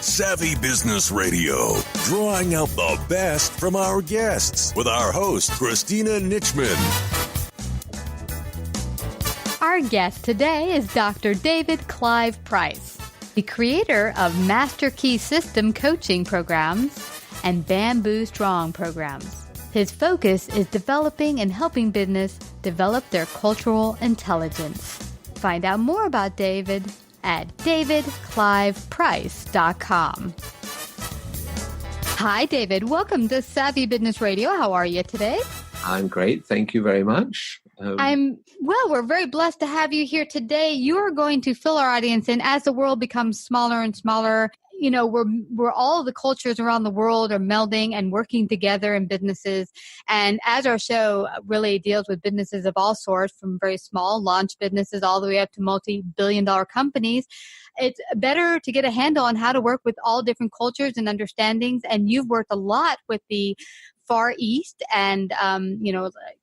Savvy Business Radio, drawing out the best from our guests with our host, Christina Nichman. Our guest today is Dr. David Clive Price, the creator of Master Key System coaching programs and Bamboo Strong programs. His focus is developing and helping business develop their cultural intelligence. Find out more about David at davidcliveprice.com. Hi, David. Welcome to Savvy Business Radio. How are you today? I'm great. Thank you very much. We're very blessed to have you here today. You are going to fill our audience in as the world becomes smaller and smaller. You know, we're all the cultures around the world are melding and working together in businesses. And as our show really deals with businesses of all sorts, from very small launch businesses all the way up to multi-billion-dollar companies, it's better to get a handle on how to work with all different cultures and understandings. And you've worked a lot with the Far East and,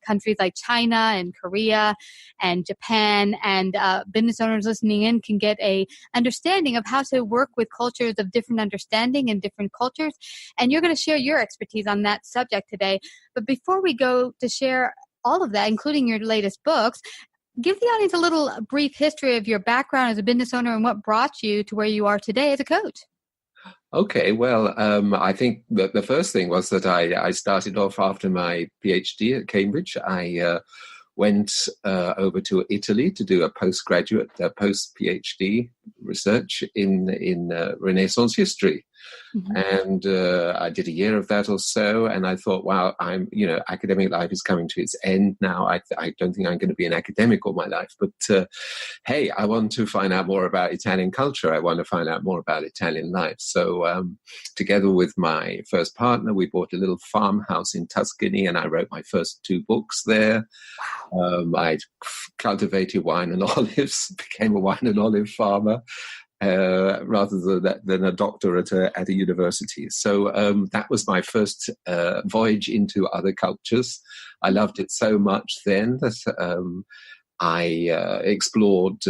countries like China and Korea and Japan, and business owners listening in can get a understanding of how to work with cultures of different understanding and different cultures. And you're going to share your expertise on that subject today. But before we go to share all of that, including your latest books, give the audience a little brief history of your background as a business owner and what brought you to where you are today as a coach. Okay, well, I think the first thing was that I started off after my PhD at Cambridge. I went over to Italy to do a post-PhD research in Renaissance history. Mm-hmm. And I did a year of that or so, and I thought, wow, academic life is coming to its end now. I don't think I'm going to be an academic all my life, but hey, I want to find out more about Italian culture. I want to find out more about Italian life. So together with my first partner, we bought a little farmhouse in Tuscany, and I wrote my first 2 books there. Wow. I cultivated wine and olives, became a wine and olive farmer. Rather than a doctorate at a university. So that was my first voyage into other cultures. I loved it so much then that I explored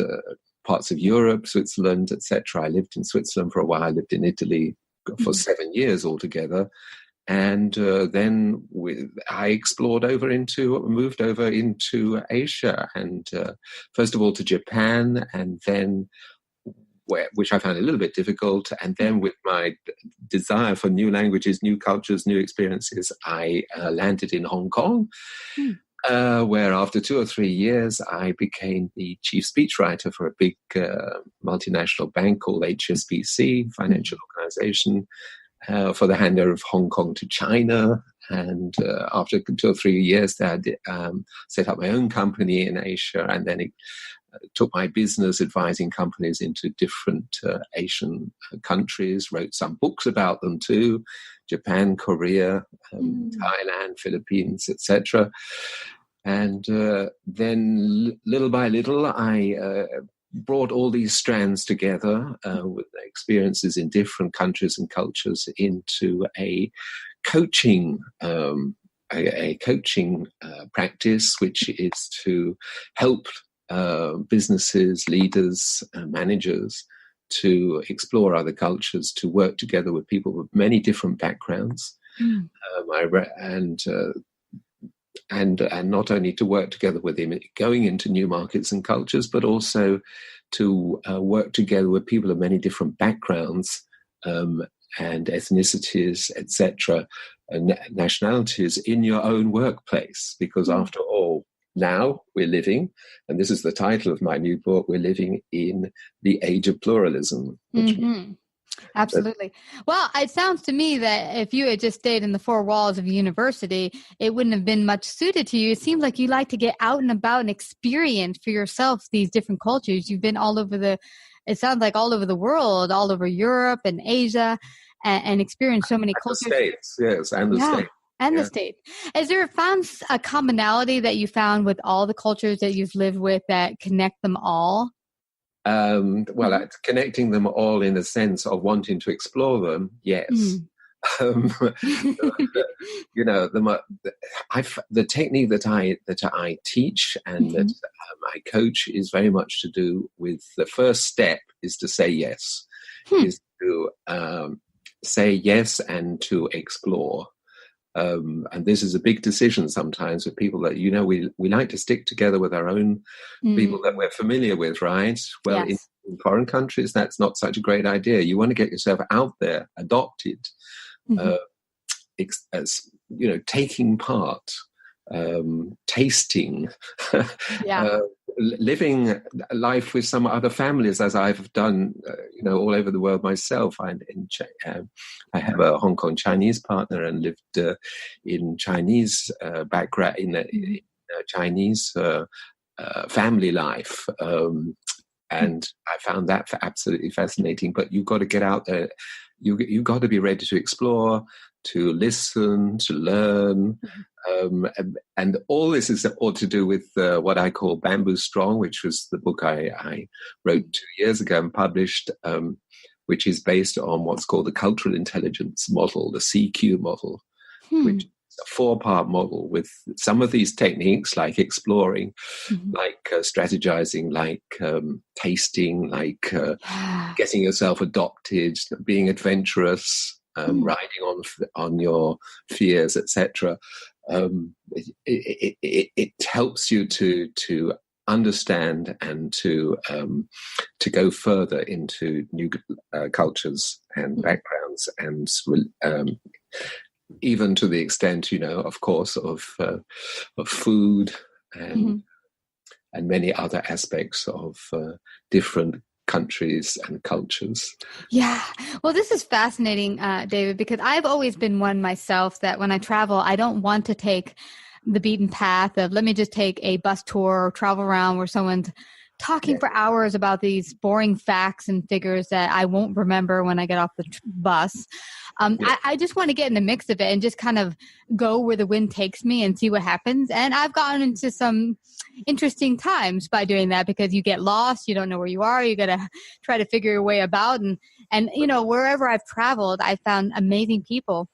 parts of Europe, Switzerland, etc. I lived in Switzerland for a while. I lived in Italy for 7 years altogether. And then I moved over into Asia, and first of all to Japan, and then which I found a little bit difficult. And then with my desire for new languages, new cultures, new experiences, I landed in Hong Kong, where after 2 or 3 years, I became the chief speechwriter for a big multinational bank called HSBC, financial organization, for the handover of Hong Kong to China. And after 2 or 3 years, I set up my own company in Asia, and then it took my business advising companies into different Asian countries, wrote some books about them too, Japan, Korea, Thailand, Philippines, etc. And then little by little, I brought all these strands together with experiences in different countries and cultures into a coaching practice, which is to help businesses, leaders, managers to explore other cultures, to work together with people with many different backgrounds, and not only to work together with them going into new markets and cultures, but also to work together with people of many different backgrounds and ethnicities, etc., and nationalities in your own workplace, because after all, now we're living, and this is the title of my new book, we're living in the Age of Pluralism. Absolutely. Well, it sounds to me that if you had just stayed in the 4 walls of a university, it wouldn't have been much suited to you. It seems like you like to get out and about and experience for yourself these different cultures. You've been all over the world, all over Europe and Asia, and experienced so many cultures. The States, yes, and the States. And the States. Is there a commonality that you found with all the cultures that you've lived with that connect them all? Connecting them all in a sense of wanting to explore them, yes. The technique that I teach and that I coach is very much to do with the first step is to say yes. Is to say yes and to explore. And this is a big decision sometimes with people that, we like to stick together with our own people that we're familiar with, right? Well, Yes. in foreign countries, that's not such a great idea. You want to get yourself out there, adopted, taking part, tasting, living life with some other families, as I've done, all over the world myself. I have a Hong Kong Chinese partner and lived in Chinese background, in Chinese family life. And I found that absolutely fascinating. But you've got to get out there. You've got to be ready to explore, to listen, to learn. And all this is all to do with what I call Bamboo Strong, which was the book I wrote 2 years ago and published, which is based on what's called the cultural intelligence model, the CQ model, which is a 4-part model with some of these techniques like exploring, like strategizing, like tasting, like getting yourself adopted, being adventurous, riding on your fears, etc. It helps you to understand and to go further into new cultures and backgrounds, and even to the extent, of course, of food and many other aspects of different countries and cultures. Yeah. Well, this is fascinating, David, because I've always been one myself that when I travel, I don't want to take the beaten path of let me just take a bus tour or travel around where someone's talking for hours about these boring facts and figures that I won't remember when I get off the bus. I just want to get in the mix of it and just kind of go where the wind takes me and see what happens. And I've gotten into some interesting times by doing that, because you get lost, you don't know where you are, you got to try to figure your way about. And wherever I've traveled, I found amazing people.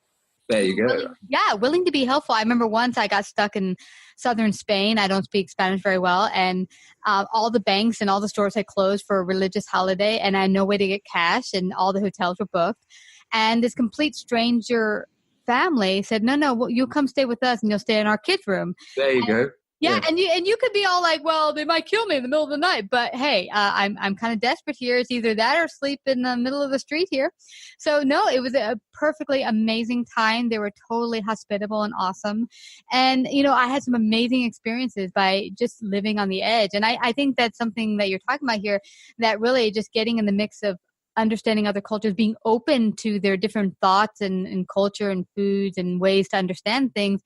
There you go. Willing to be helpful. I remember once I got stuck in southern Spain. I don't speak Spanish very well. And all the banks and all the stores had closed for a religious holiday. And I had no way to get cash, and all the hotels were booked. And this complete stranger family said, no, you come stay with us and you'll stay in our kids' room. There you go. Yeah, and you could be all like, well, they might kill me in the middle of the night, but hey, I'm kind of desperate here. It's either that or sleep in the middle of the street here. So no, it was a perfectly amazing time. They were totally hospitable and awesome, and I had some amazing experiences by just living on the edge. And I think that's something that you're talking about here, that really just getting in the mix of understanding other cultures, being open to their different thoughts and culture and foods and ways to understand things,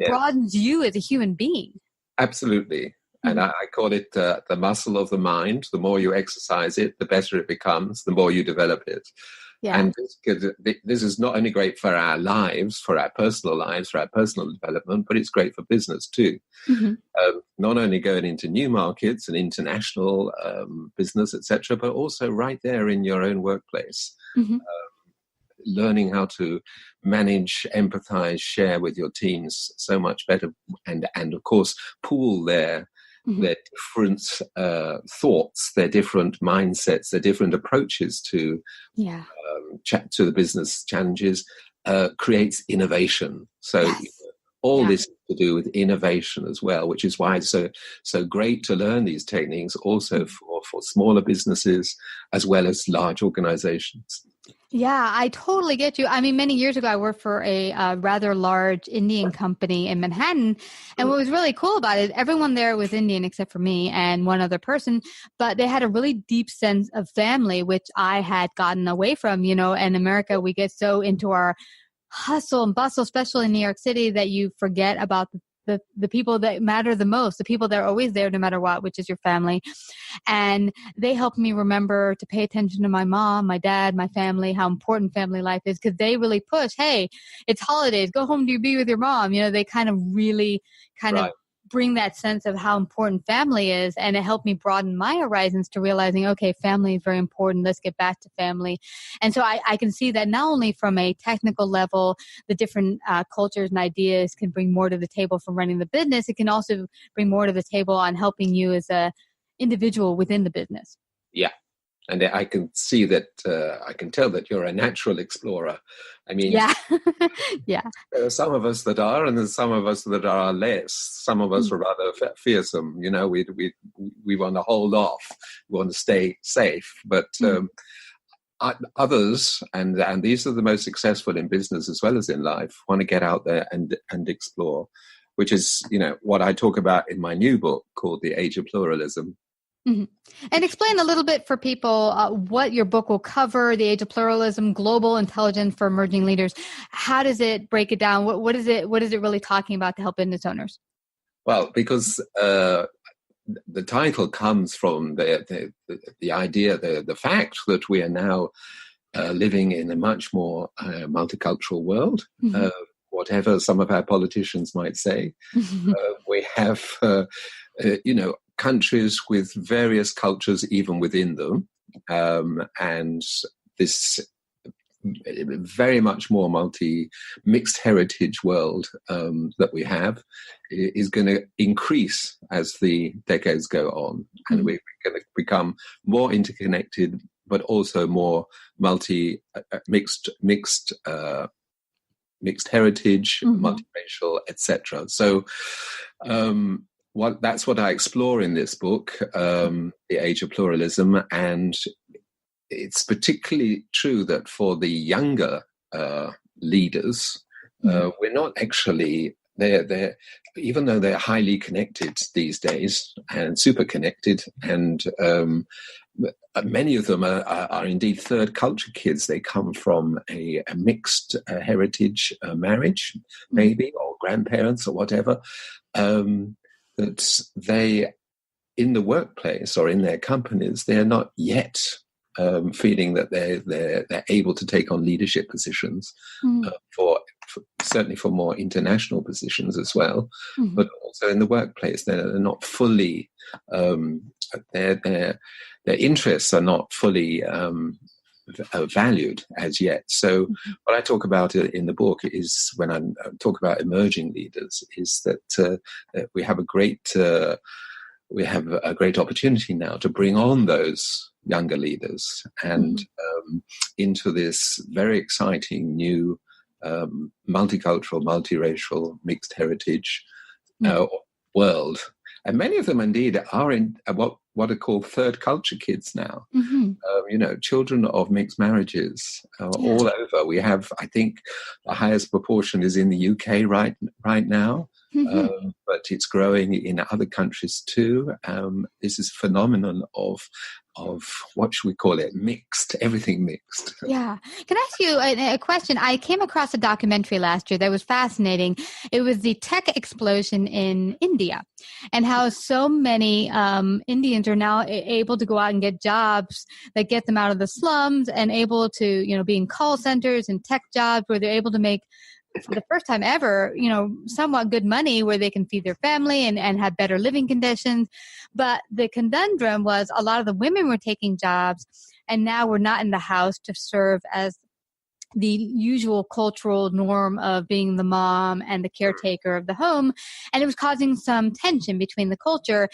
broadens you as a human being. Absolutely. And I call it the muscle of the mind. The more you exercise it, the better it becomes, the more you develop it. Yeah. And this is not only great for our lives, for our personal lives, for our personal development, but it's great for business too. Not only going into new markets and international business, etc., but also right there in your own workplace. Learning how to manage, empathize, share with your teams so much better, and of course pool their different thoughts, their different mindsets, their different approaches to the business challenges, creates innovation. So this to do with innovation as well, which is why it's so great to learn these techniques also for smaller businesses as well as large organizations. Yeah, I totally get you. I mean, many years ago, I worked for a rather large Indian company in Manhattan. And what was really cool about it, everyone there was Indian except for me and one other person. But they had a really deep sense of family, which I had gotten away from. In America, we get so into our hustle and bustle, especially in New York City, that you forget about the people that matter the most, the people that are always there no matter what, which is your family. And they helped me remember to pay attention to my mom, my dad, my family, how important family life is, because they really push, hey, it's holidays, go home to be with your mom. They kind of really of bring that sense of how important family is. And it helped me broaden my horizons to realizing, okay, family is very important. Let's get back to family. And so I can see that not only from a technical level, the different cultures and ideas can bring more to the table for running the business. It can also bring more to the table on helping you as a individual within the business. Yeah. And I can see that, I can tell that you're a natural explorer. I mean, Yeah. Yeah. there are some of us that are, and there's some of us that are less. Some of us are rather fearsome. You know, we want to hold off. We want to stay safe. But others, and these are the most successful in business as well as in life, want to get out there and explore, which is, you know, what I talk about in my new book called The Age of Pluralism. Mm-hmm. And explain a little bit for people what your book will cover, The Age of Pluralism, Global Intelligence for Emerging Leaders. How does it break it down? What is it really talking about to help business owners? Well, because the title comes from the idea, the fact that we are now living in a much more multicultural world, whatever some of our politicians might say. We have, you know, countries with various cultures even within them, and this very much more mixed heritage world that we have is going to increase as the decades go on, and we're going to become more interconnected, but also more mixed heritage, multiracial, etc. So that's what I explore in this book, The Age of Pluralism, and it's particularly true that for the younger leaders, we're not actually they're even though they're highly connected these days and super connected, and many of them are indeed third culture kids. They come from a mixed heritage marriage, maybe, or grandparents or whatever. That they, in the workplace or in their companies, they're not yet feeling that they're able to take on leadership positions, certainly for more international positions as well, but also in the workplace they're not fully their interests are not fully valued as yet. So what I talk about in the book is, when I talk about emerging leaders, is that we have a great opportunity now to bring on those younger leaders and into this very exciting new multicultural, multiracial, mixed heritage world. And many of them indeed are in what are called third culture kids now. You know, children of mixed marriages all over. We have, I think, the highest proportion is in the UK right now, but it's growing in other countries too. This is a phenomenon of what should we call it? Mixed, everything mixed. Yeah. Can I ask you a question? I came across a documentary last year that was fascinating. It was the tech explosion in India, and how so many Indians are now able to go out and get jobs that get them out of the slums, and able to, you know, be in call centers and tech jobs where they're able to make, for the first time ever, you know, somewhat good money where they can feed their family and have better living conditions. But the conundrum was a lot of the women were taking jobs, and now we're not in the house to serve as the usual cultural norm of being the mom and the caretaker of the home. And it was causing some tension between the culture.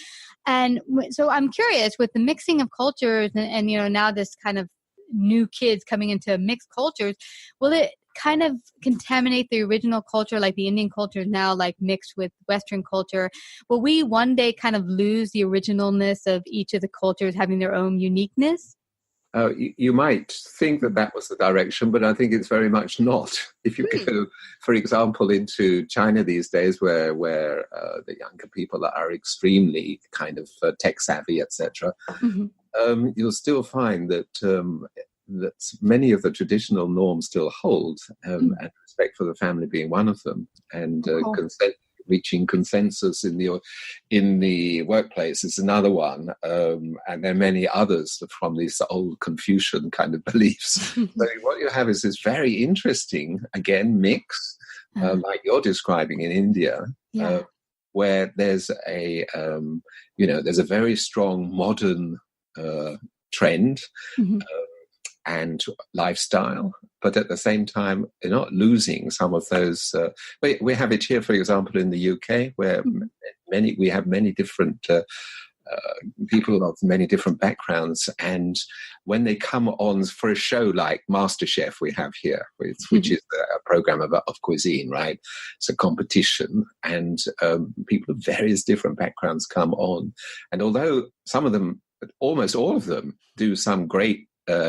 And so I'm curious, with the mixing of cultures and you know, now this kind of new kids coming into mixed cultures, will it kind of contaminate the original culture, like the Indian culture is now like mixed with Western culture? Will we one day kind of lose the originalness of each of the cultures having their own uniqueness? You might think that was the direction, but I think it's very much not. If you go, for example, into China these days, where the younger people are extremely kind of tech savvy, etc., you'll still find that that many of the traditional norms still hold, and respect for the family being one of them, and reaching consensus in the workplace is another one, and there are many others from these old Confucian kind of beliefs. So what you have is this very interesting, again, mix, like you're describing in India, where there's a there's a very strong modern trend and lifestyle, but at the same time, they're not losing some of those. We have it here, for example, in the UK, where we have many different people of many different backgrounds. And when they come on for a show like MasterChef we have here, which is a program of cuisine, right? It's a competition, and people of various different backgrounds come on. And although some of them, almost all of them, do some great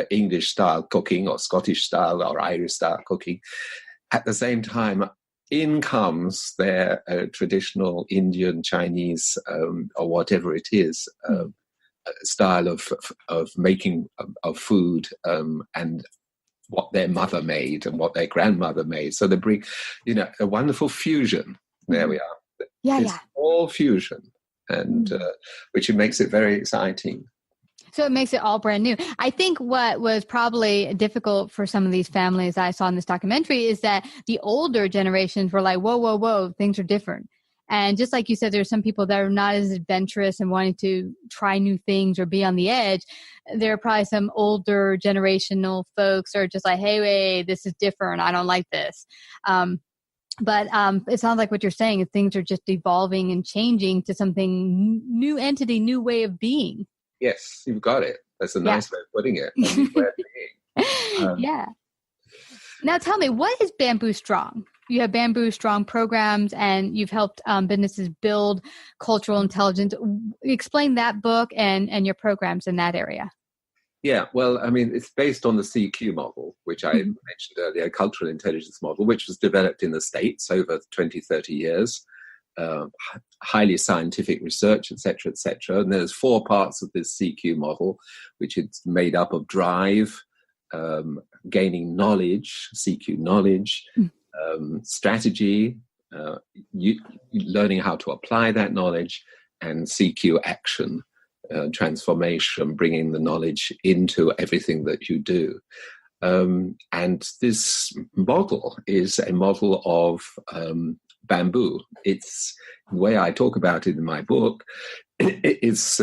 English style cooking or Scottish style or Irish style cooking, at the same time, in comes their traditional Indian, Chinese, or whatever it is, style of making of food, and what their mother made and what their grandmother made. So they bring, a wonderful fusion. There we are. It's all fusion, and which makes it very exciting. So it makes it all brand new. I think what was probably difficult for some of these families I saw in this documentary is that the older generations were like, whoa, things are different. And just like you said, there's some people that are not as adventurous and wanting to try new things or be on the edge. There are probably some older generational folks who are just like, hey, wait, this is different. I don't like this. But it sounds like what you're saying is things are just evolving and changing to something new entity, new way of being. Yes, you've got it. That's a nice way of putting it. Yeah. Now tell me, what is Bamboo Strong? You have Bamboo Strong programs, and you've helped businesses build cultural intelligence. Explain that book and your programs in that area. Yeah, well, I mean, it's based on the CQ model, which I mentioned earlier, a cultural intelligence model, which was developed in the States over 20, 30 years. Highly scientific research, etc., etc. And there's 4 parts of this CQ model, which is made up of drive, gaining knowledge, CQ knowledge, strategy, learning how to apply that knowledge, and CQ action, transformation, bringing the knowledge into everything that you do. And this model is a model of bamboo. It's the way I talk about it in my book. It's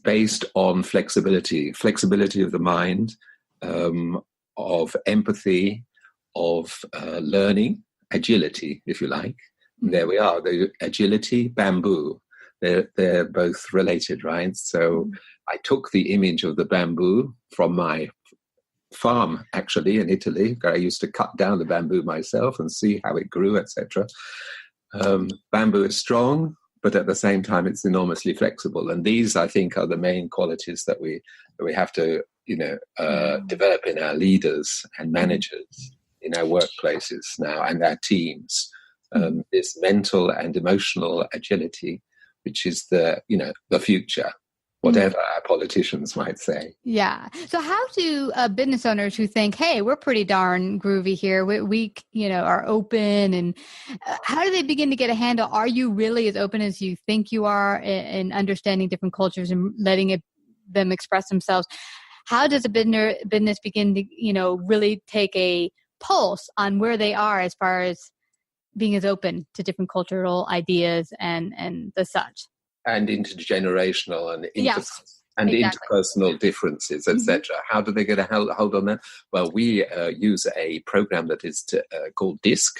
based on flexibility of the mind, of empathy, of learning, agility, if you like. And there we are. The agility, bamboo. They're both related, right? So I took the image of the bamboo from my farm, actually, in Italy. I used to cut down the bamboo myself and see how it grew, etc. Bamboo is strong, but at the same time, it's enormously flexible. And these, I think, are the main qualities that we have to, develop in our leaders and managers, in our workplaces now, and our teams. This mental and emotional agility, which is the future. Whatever our politicians might say. Yeah. So how do business owners who think, hey, we're pretty darn groovy here, we are open, and how do they begin to get a handle? Are you really as open as you think you are in understanding different cultures and letting them express themselves? How does a business begin to, really take a pulse on where they are as far as being as open to different cultural ideas and the such? And intergenerational and interpersonal differences, etc. How do they get a hold on that? Well, we use a program that is called DISC,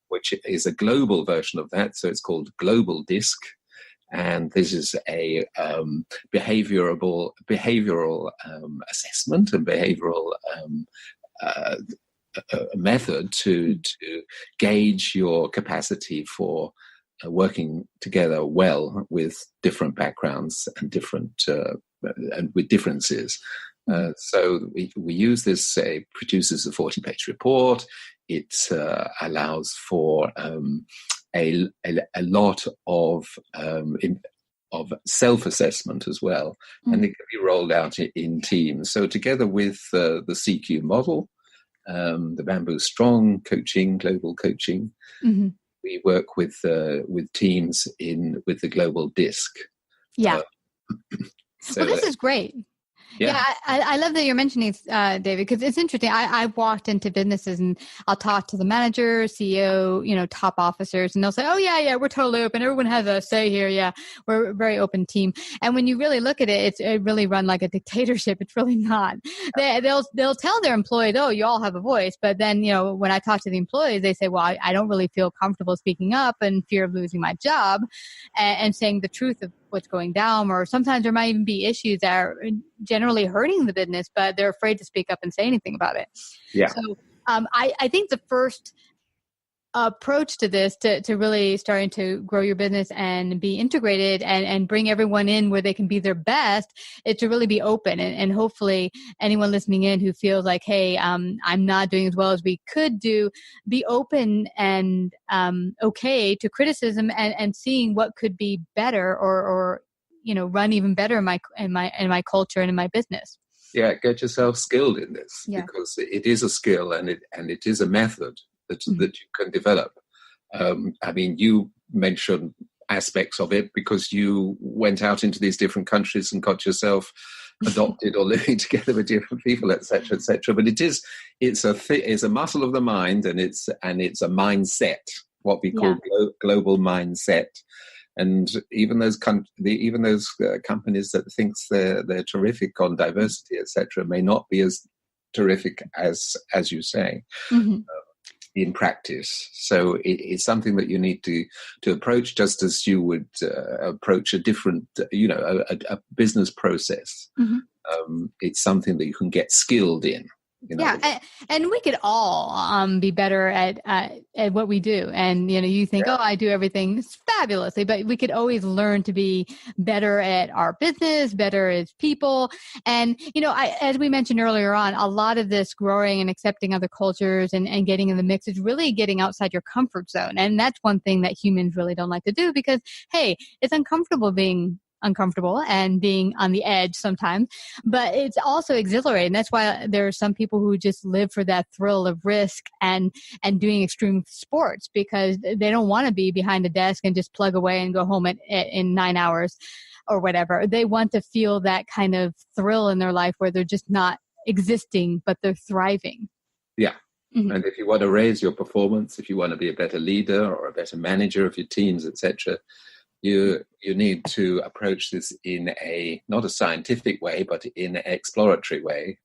which is a global version of that. So it's called Global DISC, and this is a behavioral assessment and behavioral method to gauge your capacity for working together well with different backgrounds and and with differences. So we use this. It produces a 40-page report. It allows for a lot of self-assessment as well, and it can be rolled out in teams. So together with the CQ model, the Bamboo Strong coaching, global coaching. We work with teams with the Global DISC. Yeah. So this is great. Yeah, I love that you're mentioning David, because it's interesting. I've walked into businesses and I'll talk to the manager, CEO, top officers, and they'll say, "Oh yeah, we're totally open. Everyone has a say here. Yeah, we're a very open team." And when you really look at it, it's really run like a dictatorship. It's really not. They'll tell their employees, "Oh, you all have a voice," but then when I talk to the employees, they say, "Well, I don't really feel comfortable speaking up and fear of losing my job and saying the truth of what's going down, or sometimes there might even be issues that are generally hurting the business, but they're afraid to speak up and say anything about it. Yeah. So I think the first approach to this, to really starting to grow your business and be integrated and bring everyone in where they can be their best, is to really be open. And hopefully anyone listening in who feels like, hey, I'm not doing as well as we could do, be open and okay to criticism and seeing what could be better or run even better in my culture and in my business. Yeah, get yourself skilled in this, because it is a skill and it is a method that you can develop. I mean, you mentioned aspects of it because you went out into these different countries and got yourself adopted or living together with different people, etc., etc. But it's a muscle of the mind, and it's a mindset, what we call global mindset. And even those companies that thinks they're terrific on diversity, etc., may not be as terrific as you say. In practice. So it's something that you need to approach just as you would approach a different, a business process. It's something that you can get skilled in. And we could all be better at what we do. And, you think, I do everything fabulously, but we could always learn to be better at our business, better as people. And, as we mentioned earlier on, a lot of this growing and accepting other cultures and getting in the mix is really getting outside your comfort zone. And that's one thing that humans really don't like to do because, hey, it's uncomfortable being uncomfortable and being on the edge sometimes, but it's also exhilarating. That's why there are some people who just live for that thrill of risk and doing extreme sports, because they don't want to be behind a desk and just plug away and go home in 9 hours or whatever. They want to feel that kind of thrill in their life where they're just not existing, but they're thriving. Yeah. And if you want to raise your performance, if you want to be a better leader or a better manager of your teams, etc., you need to approach this in not a scientific way, but in an exploratory way,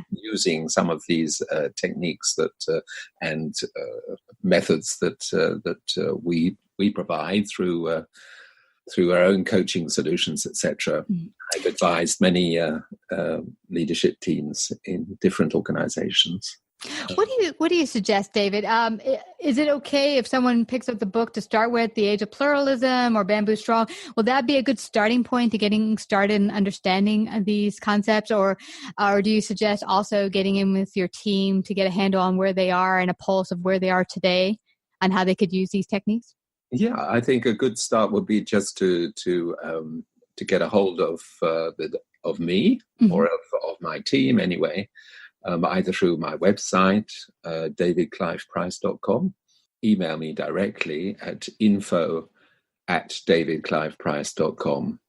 using some of these techniques and methods that we provide through our own coaching solutions, etc. I've advised many leadership teams in different organizations. What do you suggest, David? Is it okay if someone picks up the book to start with, The Age of Pluralism or Bamboo Strong? Will that be a good starting point to getting started in understanding these concepts, or do you suggest also getting in with your team to get a handle on where they are and a pulse of where they are today and how they could use these techniques? Yeah, I think a good start would be just to get a hold of me or of my team anyway. Either through my website, davidcliveprice.com, email me directly at info@davidcliveprice.com,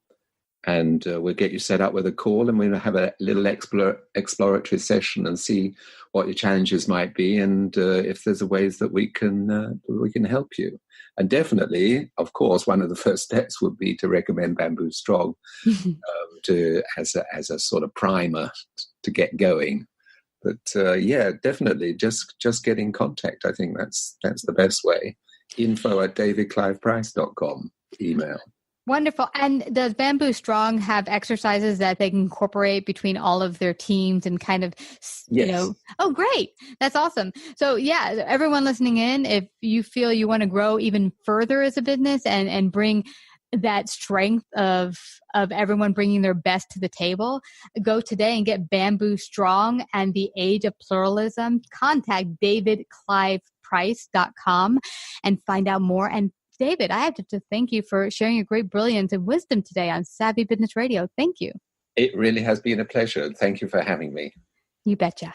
and we'll get you set up with a call, and we'll have a little exploratory session and see what your challenges might be, and if there's ways that we can help you. And definitely, of course, one of the first steps would be to recommend Bamboo Strong as a sort of primer to get going. But definitely, just get in contact. I think that's the best way. info@davidcliveprice.com, email. Wonderful. And does Bamboo Strong have exercises that they can incorporate between all of their teams and kind of, Oh, great. That's awesome. So everyone listening in, if you feel you want to grow even further as a business and bring that strength of everyone bringing their best to the table, go today and get Bamboo Strong and The Age of Pluralism. Contact davidcliveprice.com and find out more. And David, I have to thank you for sharing your great brilliance and wisdom today on Savvy Business Radio. Thank you. It really has been a pleasure. Thank you for having me. You betcha.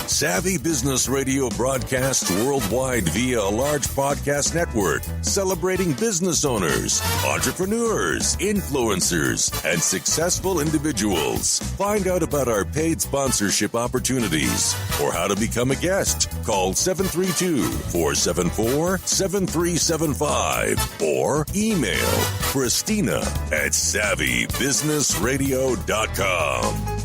Savvy Business Radio broadcasts worldwide via a large podcast network, celebrating business owners, entrepreneurs, influencers, and successful individuals. Find out about our paid sponsorship opportunities or how to become a guest. Call 732-474-7375 or email Christina@savvybusinessradio.com.